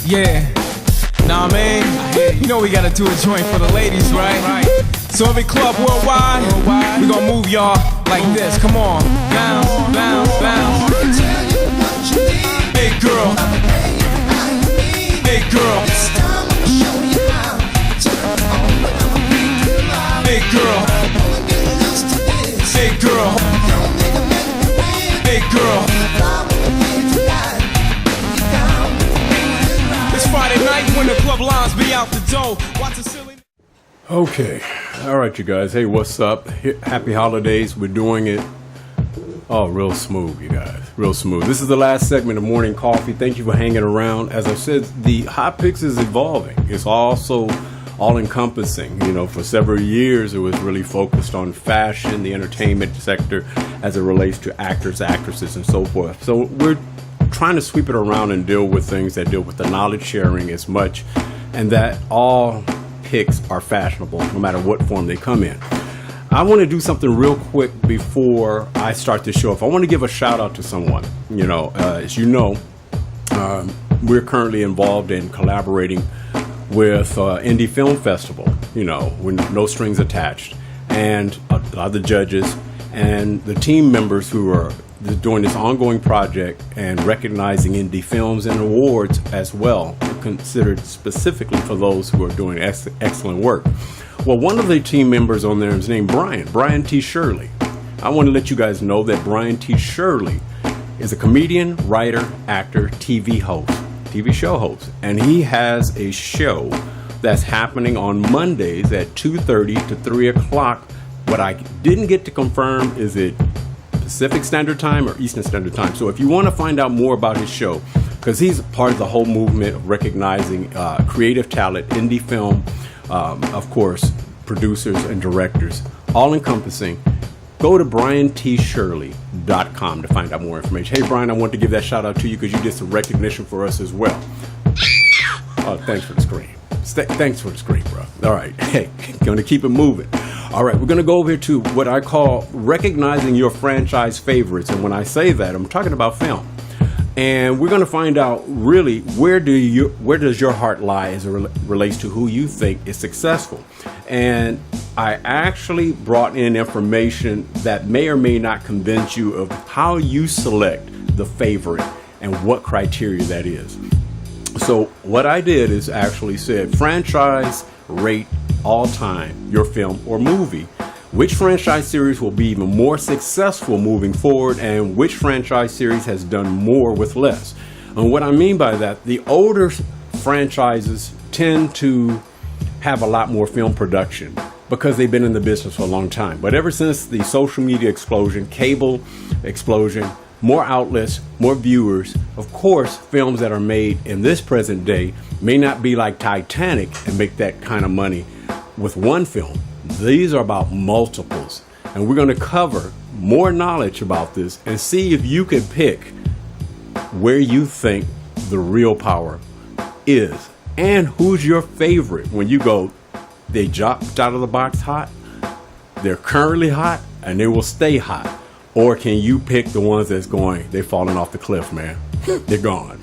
Yeah, nah man, you know we gotta do a joint for the ladies, right? So every club worldwide, we gon' move y'all like this. Come on, bounce, bounce, bounce. Hey girl, hey girl, hey girl, hey girl, hey girl. It's Friday night when the club lines be out the door. Watch the silly. Okay, all right, you guys. Hey, what's up? Happy holidays. We're doing it. Oh, real smooth, you guys. Real smooth. This is the last segment of Morning Coffee. Thank you for hanging around. As I said, the HOtt PiXX is evolving. It's also all-encompassing. You know, for several years, it was really focused on fashion, the entertainment sector, as it relates to actors, actresses, and so forth. So we're trying to sweep it around and deal with things that deal with the knowledge sharing as much, and that all pics are fashionable, no matter what form they come in. I want to do something real quick before I start the show. If I want to give a shout out to someone, you know, as you know, we're currently involved in collaborating with Indie Film Festival, you know, with no strings attached, and a lot of the judges and the team members who are doing this ongoing project and recognizing indie films and awards as well, considered specifically for those who are doing excellent work. Well, one of the team members on there is named Brian T. Shirley. I want to let you guys know that Brian T. Shirley is a comedian, writer, actor, TV show host, and he has a show that's happening on Mondays at 2:30 to 3 o'clock. What I didn't get to confirm is it Pacific Standard Time or Eastern Standard Time. So if you want to find out more about his show, because he's part of the whole movement of recognizing creative talent, indie film, of course, producers and directors, all encompassing, go to briantshirley.com to find out more information. Hey, Brian, I want to give that shout out to you because you did some recognition for us as well. Oh, thanks for the screen. Thanks for the screen, bro. All right. Hey, going to keep it moving. All right, we're going to go over here to what I call recognizing your franchise favorites. And when I say that, I'm talking about film. And we're going to find out really where does your heart lie as it relates to who you think is successful. And I actually brought in information that may or may not convince you of how you select the favorite and what criteria that is. So what I did is actually said franchise rate all time your film or movie. Which franchise series will be even more successful moving forward, and which franchise series has done more with less? And what I mean by that, the older franchises tend to have a lot more film production because they've been in the business for a long time. But ever since the social media explosion, cable explosion, more outlets, more viewers, of course, films that are made in this present day may not be like Titanic and make that kind of money with one film. These are about multiples, and we're going to cover more knowledge about this and see if you can pick where you think the real power is and who's your favorite. When you go, they dropped out of the box hot, they're currently hot, and they will stay hot. Or can you pick the ones that's going, they're falling off the cliff, man. They're gone.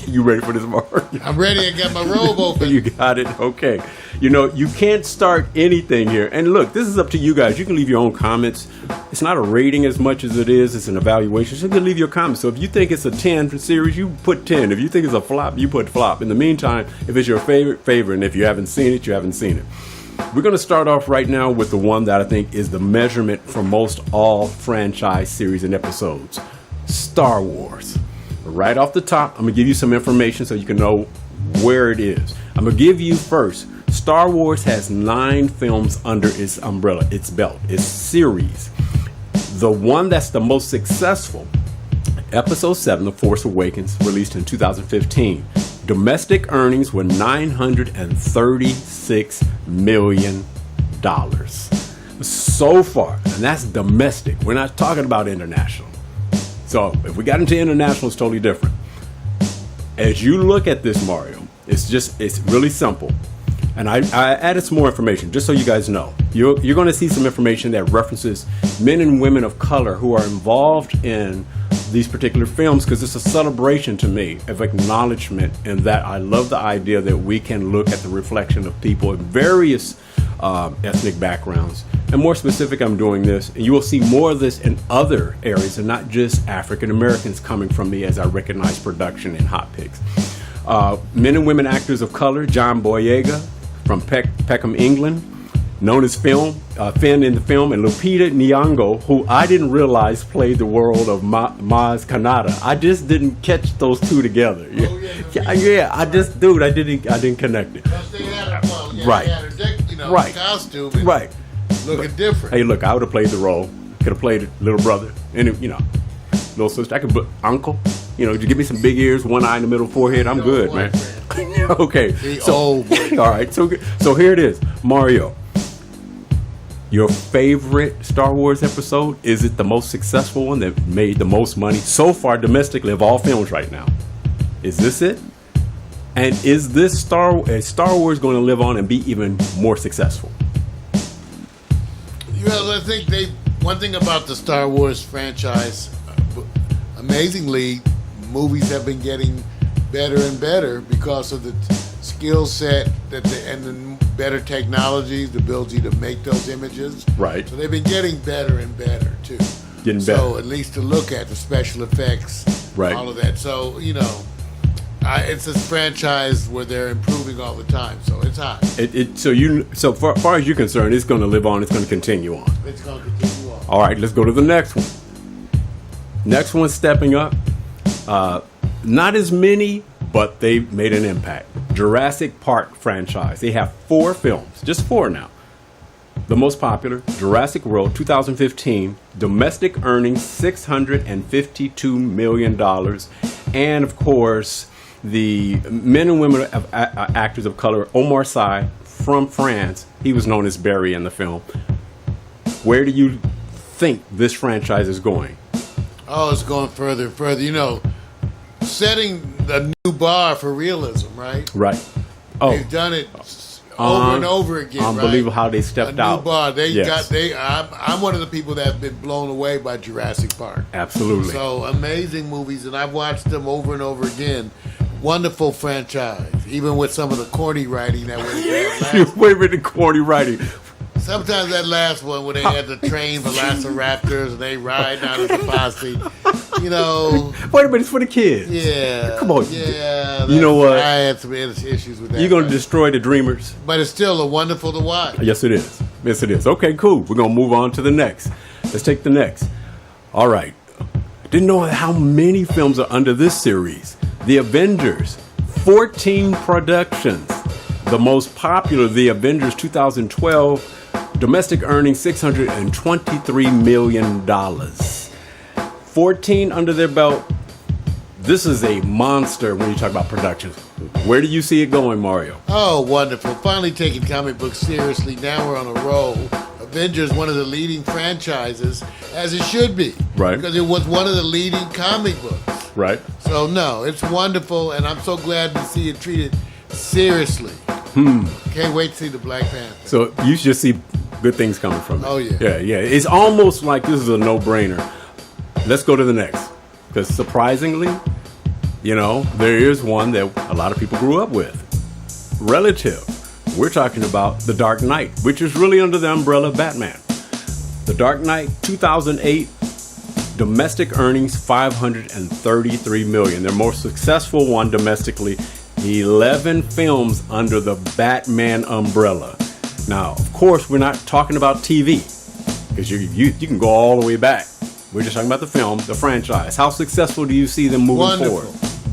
You ready for this, Mark? I'm ready. I got my robe open. You got it? Okay. You know, you can't start anything here. And look, this is up to you guys. You can leave your own comments. It's not a rating as much as it is. It's an evaluation. So you can leave your comments. So if you think it's a 10 for series, you put 10. If you think it's a flop, you put flop. In the meantime, if it's your favorite, and if you haven't seen it, you haven't seen it. We're going to start off right now with the one that I think is the measurement for most all franchise series and episodes. Star Wars. Right off the top, I'm going to give you some information so you can know where it is. I'm going to give you first, Star Wars has 9 films under its umbrella, its belt, its series. The one that's the most successful, Episode 7, The Force Awakens, released in 2015. Domestic earnings were $936 million so far, and that's domestic. We're not talking about international. So if we got into international, it's totally different. As you look at this, Mario, it's really simple. And I added some more information just so you guys know. You're going to see some information that references men and women of color who are involved in these particular films because it's a celebration to me of acknowledgement, and that I love the idea that we can look at the reflection of people in various ethnic backgrounds. And more specific, I'm doing this, and you will see more of this in other areas and not just African Americans coming from me as I recognize production in HOtt PiXX. Men and women actors of color, John Boyega from Peckham, England, known as Finn in the film, and Lupita Nyong'o, who I didn't realize played the world of Maz Kanata. I just didn't catch those two together. I didn't connect it. They had her, Right. They had her Right. costume. And Right. looking different. Hey, look, I would have played the role. Could have played little brother, and little sister. I could put uncle. Just give me some big ears, one eye in the middle forehead. I'm good, man. Okay. Old. All right. So here it is, Mario. Your favorite Star Wars episode? Is it the most successful one that made the most money so far domestically of all films right now? Is this it? And is this Star Wars going to live on and be even more successful? I think one thing about the Star Wars franchise, amazingly, movies have been getting better and better because of the skill set and the better technologies, the ability to make those images. Right. So they've been getting better and better too. Getting better. So at least to look at the special effects, right, all of that. So it's a franchise where they're improving all the time. So it's hot. So far as you're concerned, it's going to live on. It's going to continue on. It's going to continue on. All right, let's go to the next one. Next one's stepping up. Not as many, but they made an impact. Jurassic Park franchise. They have 4 films, just 4 now. The most popular, Jurassic World, 2015, domestic earnings $652 million. And of course, the men and women of actors of color, Omar Sy from France, he was known as Barry in the film. Where do you think this franchise is going? Oh, it's going further and further. Setting a new bar for realism, right? Right. Oh, they've done it over and over again. Unbelievable right? how they stepped out. A out. new bar. Yes. I'm one of the people that have been blown away by Jurassic Park. Absolutely. So amazing movies, and I've watched them over and over again. Wonderful franchise, even with some of the corny writing that went. Wait a minute, corny writing. Sometimes that last one where they had the train velociraptors and they ride down as a posse. Wait a minute, it's for the kids. Yeah. Come on. Yeah. You know what? I had some issues with that. You're going to destroy the dreamers. But it's still wonderful to watch. Yes, it is. Yes, it is. Okay, cool. We're going to move on to the next. Let's take the next. All right. Didn't know how many films are under this series. The Avengers. 14 productions. The most popular, The Avengers 2012. Domestic earnings $623 million. 14 under their belt. This is a monster when you talk about productions. Where do you see it going, Mario? Oh, wonderful. Finally taking comic books seriously. Now we're on a roll. Avengers, one of the leading franchises, as it should be. Right. Because it was one of the leading comic books. Right. So, no, it's wonderful, and I'm so glad to see it treated seriously. Can't wait to see the Black Panther. So you should see good things coming from it. Oh, yeah. Yeah. It's almost like this is a no-brainer. Let's go to the next. Because surprisingly, there is one that a lot of people grew up with. Relative. We're talking about The Dark Knight, which is really under the umbrella of Batman. The Dark Knight, 2008, domestic earnings $533 million. Their most successful one domestically, 11 films under the Batman umbrella. Now, of course, we're not talking about TV, because you can go all the way back. We're just talking about the film, the franchise. How successful do you see them moving forward?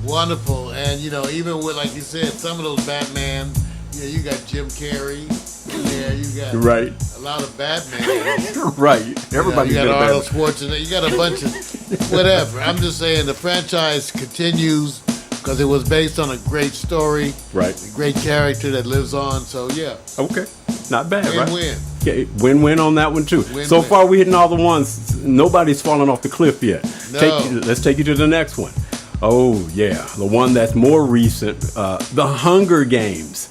Wonderful. And, even with, like you said, some of those Batman, you got Jim Carrey. Yeah, you got a lot of Batman. Right. Everybody you got Arnold Schwarzenegger. You got a bunch of whatever. I'm just saying the franchise continues because it was based on a great story. Right. A great character that lives on. So, yeah. Okay. Not bad, right? Win-win. Okay, win-win on that one, too. Win-win. So far, we're hitting all the ones. Nobody's fallen off the cliff yet. No. Let's take you to the next one. Oh, yeah. The one that's more recent, The Hunger Games.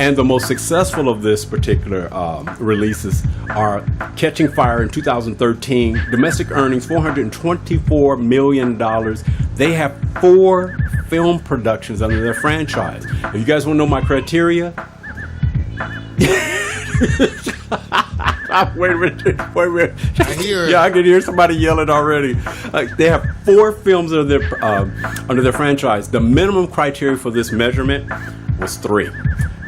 And the most successful of this particular releases are Catching Fire in 2013, domestic earnings $424 million. They have 4 film productions under their franchise. If you guys want to know my criteria, wait a minute. I hear it. Yeah, I can hear somebody yelling already. They have 4 films under their franchise. The minimum criteria for this measurement was 3.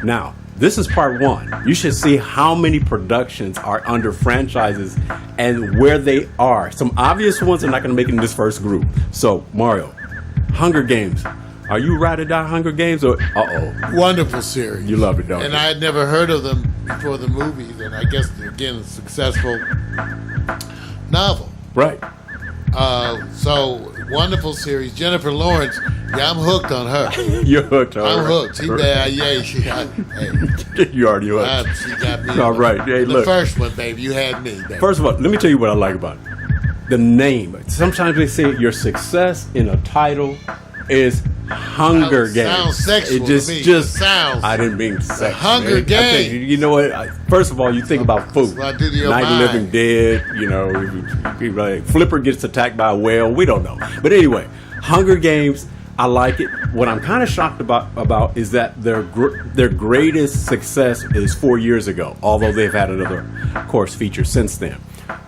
Now, this is part 1. You should see how many productions are under franchises and where they are. Some obvious ones are not going to make it in this first group. So, Mario, Hunger Games. Are you ride or die Hunger Games or Wonderful series. You love it, don't you? And I had never heard of them before the movies, and I guess again a successful novel. Right. So wonderful series. Jennifer Lawrence. Yeah, I'm hooked on her. You're hooked on her. I'm hooked. She You already hooked. she got me. All right. Hey, The look. first one, baby. You had me, baby. First of all, let me tell you what I like about it. The name. Sometimes they say your success in a title is Hunger Games. Sounds sexual It just, to me. just It sounds. I didn't mean sex. Hunger man. I Games. think, you know what? First of all, you think about food. That's what I do to your Night of the mind. Living Dead. You know, like Flipper gets attacked by a whale. We don't know. But anyway, Hunger Games. I like it. What I'm kind of shocked about is that their greatest success is 4 years ago. Although they've had another, of course, feature since then.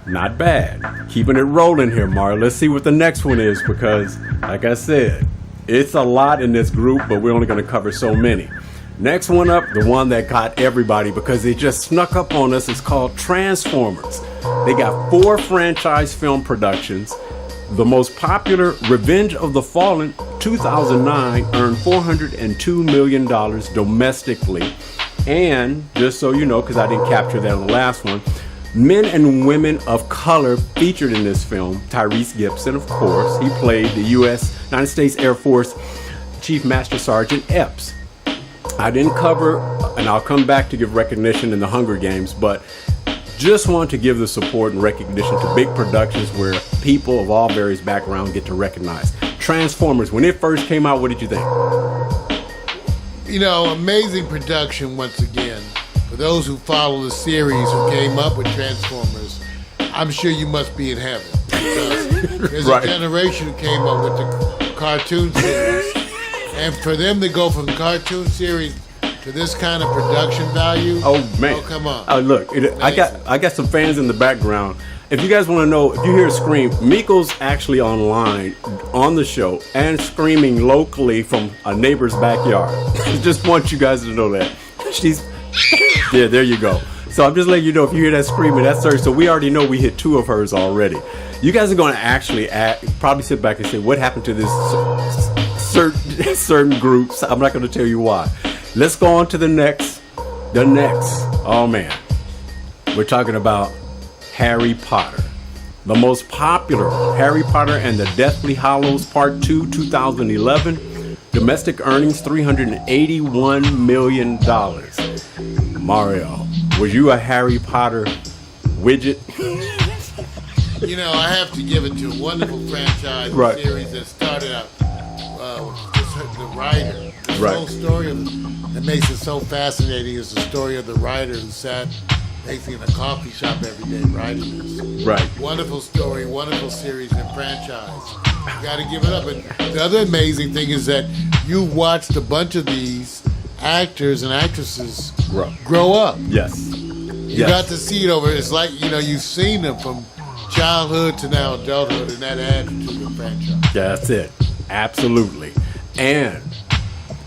Not bad. Keeping it rolling here, Mario. Let's see what the next one is because, like I said, it's a lot in this group, but we're only going to cover so many. Next one up, the one that got everybody because it just snuck up on us, is called Transformers. They got 4 franchise film productions. The most popular, Revenge of the Fallen, 2009, earned $402 million domestically. And, just so you know, because I didn't capture that on the last one, men and women of color featured in this film. Tyrese Gibson, of course. He played the United States Air Force Chief Master Sergeant Epps. I didn't cover, and I'll come back to give recognition in the Hunger Games, but just want to give the support and recognition to big productions where people of all various backgrounds get to recognize. Transformers, when it first came out, what did you think? You know, amazing production once again. For those who follow the series who came up with Transformers, I'm sure you must be in heaven. Because there's Right. a generation who came up with the cartoon series. And for them to go from cartoon series to this kind of production value, Oh man! oh come on! Oh look, I got some fans in the background. If you guys want to know, if you hear a scream, Miko's actually online on the show and screaming locally from a neighbor's backyard. Just want you guys to know that she's yeah. There you go. So I'm just letting you know if you hear that screaming, that's her. So we already know we hit 2 of hers already. You guys are going to actually probably sit back and say, what happened to this certain groups? I'm not going to tell you why. Let's go on to the next. Oh man, we're talking about Harry Potter. The most popular, Harry Potter and the Deathly Hallows Part 2, 2011. Domestic earnings $381 million. Mario, was you a Harry Potter widget? You know, I have to give it to a wonderful franchise Right. series that started out with the writer. The Right. whole story that makes it so fascinating is the story of the writer who sat basically in a coffee shop every day writing this. Right. Wonderful story, wonderful series and franchise. You got to give it up. And the other amazing thing is that you watched a bunch of these actors and actresses grow up. Yes. You got to see it over. It's like, you know, you've seen them from childhood to now adulthood, and that adds to the franchise. That's it. Absolutely. And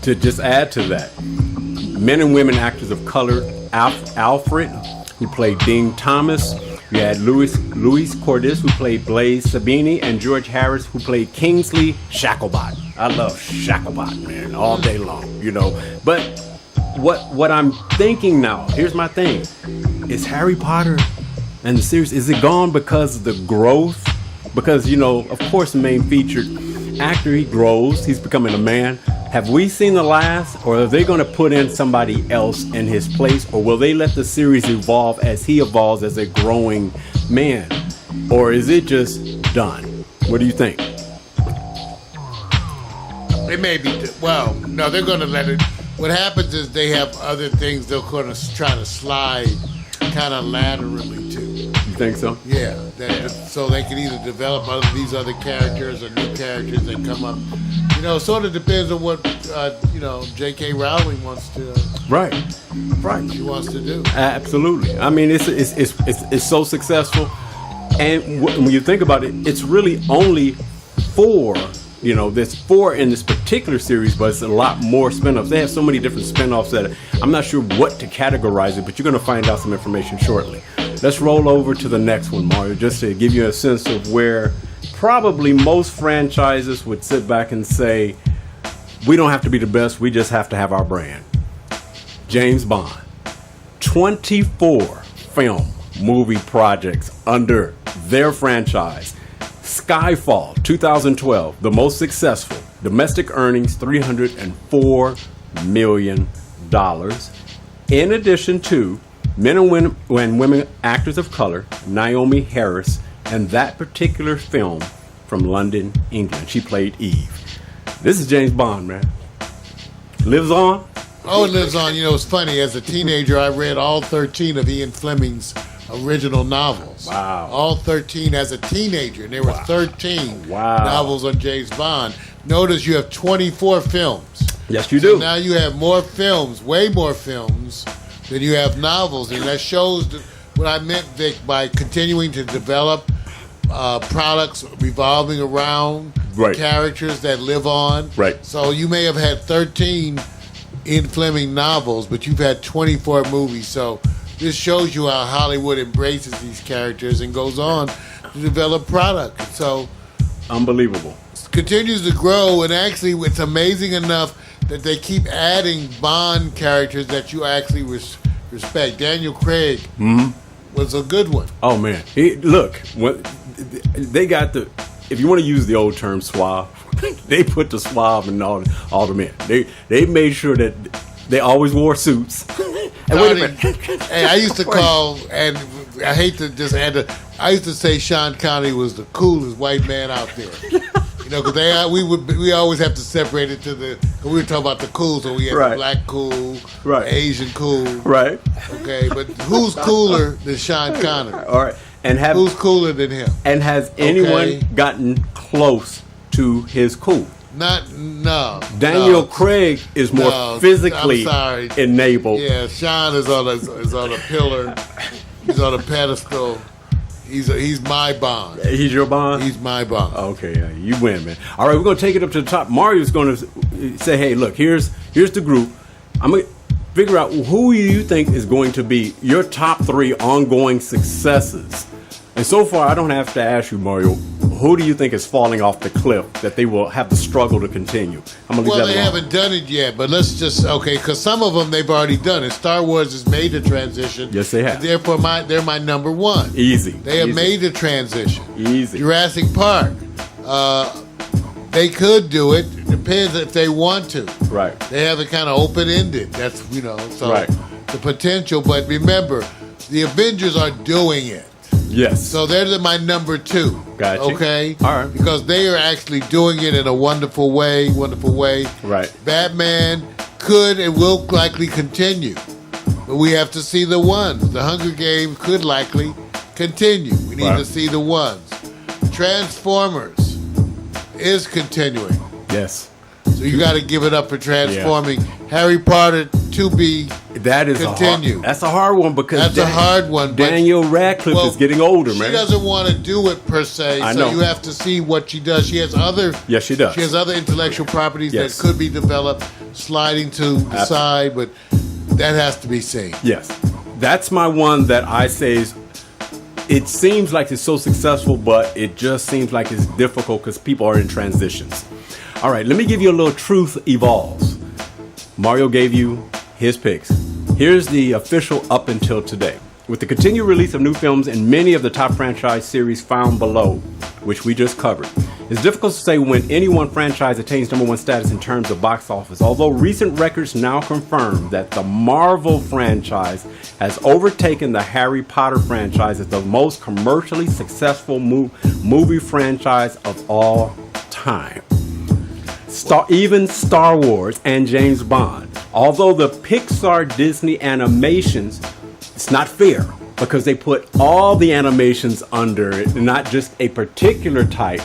to just add to that, men and women actors of color, Alfred, who played Dean Thomas. You had Louis Cordes, who played Blaze Sabini, and George Harris, who played Kingsley Shacklebot. I love Shacklebot, man, all day long, you know. But what I'm thinking now, here's my thing. Is Harry Potter and the series, is it gone because of the growth? Because, you know, of course, the main featured actor, he grows, he's becoming a man. Have we seen the last, or are they going to put in somebody else in his place, or will they let the series evolve as he evolves as a growing man? Or is it just done? What do you think? It may be, well, no, they're going to let it what happens is they have other things they'll kind of try to slide kind of laterally to. You think so? Yeah, so they can either develop these other characters or new characters that come up. You know, sort of depends on what J.K. Rowling wants to. Right. She wants to do. Absolutely. I mean, it's so successful, and when you think about it, it's really only 4. You know, there's 4 in this particular series, but it's a lot more spinoffs. They have so many different spinoffs that I'm not sure what to categorize it, but you're going to find out some information shortly. Let's roll over to the next one, Mario, just to give you a sense of where probably most franchises would sit back and say, we don't have to be the best, we just have to have our brand. James Bond. 24 film movie projects under their franchise. Skyfall 2012, the most successful. Domestic earnings $304 million. In addition to men and women actors of color, Naomi Harris, and that particular film from London, England. She played Eve. This is James Bond, man. Lives on. Oh, it lives on. You know, it's funny. As a teenager, I read all 13 of Ian Fleming's original novels. Wow. All 13 as a teenager, and there were 13 novels on James Bond. Notice you have 24 films. Yes, you do. So now you have more films, way more films, than you have novels, and that shows what I meant, Vic, by continuing to develop products revolving around characters that live on. Right. So you may have had 13 Ian Fleming novels, but you've had 24 movies. So this shows you how Hollywood embraces these characters and goes on to develop product. So unbelievable. It continues to grow, and actually it's amazing enough that they keep adding Bond characters that you actually respect. Daniel Craig was a good one. Oh, man. Look, they got if you want to use the old term suave, they put the suave in all the men. They made sure that they always wore suits. And wait a minute. Hey, I used to call, and I hate to just add I used to say Sean Connery was the coolest white man out there. You know, because we always have to separate it cause we were talking about the cool, so we had the black cool, the Asian cool. Right. Okay, but who's cooler than Sean Connery? All right. Who's cooler than him? And has anyone gotten close to his cool? No. Daniel Craig is more physically enabled. Yeah, Sean is on a pillar. He's on a pedestal. He's my Bond. He's your Bond? He's my Bond. Okay, yeah, you win, man. All right, we're going to take it up to the top. Mario's going to say, hey, look, here's the group. I'm going to figure out who you think is going to be your top 3 ongoing successes. And so far, I don't have to ask you, Mario, who do you think is falling off the cliff that they will have to struggle to continue? Well, they haven't done it yet, but let's just, because some of them they've already done it. Star Wars has made the transition. Yes, they have. Therefore, they're my number 1. Easy. They have made the transition. Easy. Jurassic Park. They could do it. Depends if they want to. Right. They have it kind of open-ended. That's, the potential. But remember, the Avengers are doing it. Yes. So they're my number 2. Gotcha. Okay? All right. Because they are actually doing it in a wonderful way. Right. Batman could and will likely continue. But we have to see the ones. The Hunger Games could likely continue. We need to see the ones. Transformers is continuing. Yes. So you got to give it up for transforming. Harry Potter to be continue. That's a hard one because a hard one. Daniel Radcliffe is getting older, man. She doesn't want to do it per se, so you have to see what she does. She has other. Yes, she does. She has other intellectual properties that could be developed, sliding to the side, but that has to be seen. Yes, that's my one that I say is. It seems like it's so successful, but it just seems like it's difficult because people are in transitions. All right, let me give you a little Truth Evolves. Mario gave you his picks. Here's the official up until today. With the continued release of new films and many of the top franchise series found below, which we just covered, it's difficult to say when any one franchise attains number 1 status in terms of box office, although recent records now confirm that the Marvel franchise has overtaken the Harry Potter franchise as the most commercially successful movie franchise of all time. Even Star Wars and James Bond Although the Pixar Disney animations, it's not fair because they put all the animations under it, not just a particular type.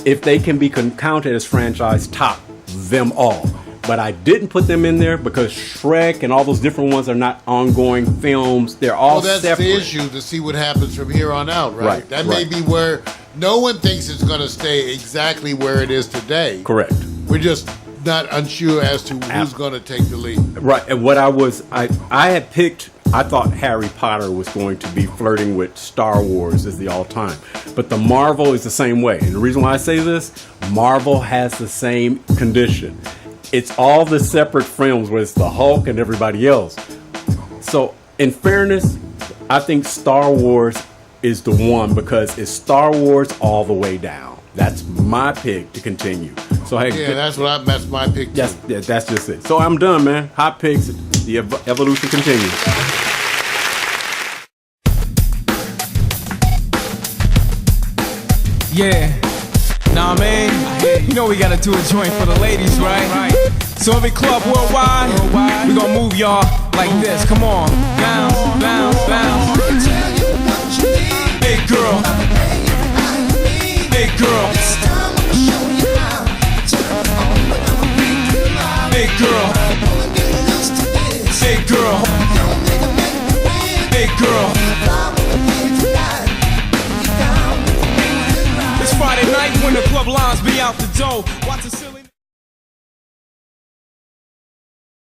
If they can be counted as franchise, top them all. But I didn't put them in there because Shrek and all those different ones are not ongoing films. They're all that's separate. The issue to see what happens from here on out, right? That may be where no one thinks it's going to stay exactly where it is today. Correct. We're just not unsure as to who's going to take the lead. Right. And what I had picked, I thought Harry Potter was going to be flirting with Star Wars as the all-time. But the Marvel is the same way. And the reason why I say this, Marvel has the same condition. It's all the separate films where it's the Hulk and everybody else. So, in fairness, I think Star Wars is the one because it's Star Wars all the way down. That's my pick to continue. So, hey, that's my pick too. That's just it. So I'm done, man. HOtt PiXX, the evolution continues. Yeah. Nah, man, you know we gotta do a joint for the ladies, right? So every club worldwide, we gonna move y'all like this. Come on, bounce, bounce, bounce. Hey girl, hey girl, hey girl, hey girl, hey girl. It's Friday night when the club lines be out the door. Watch the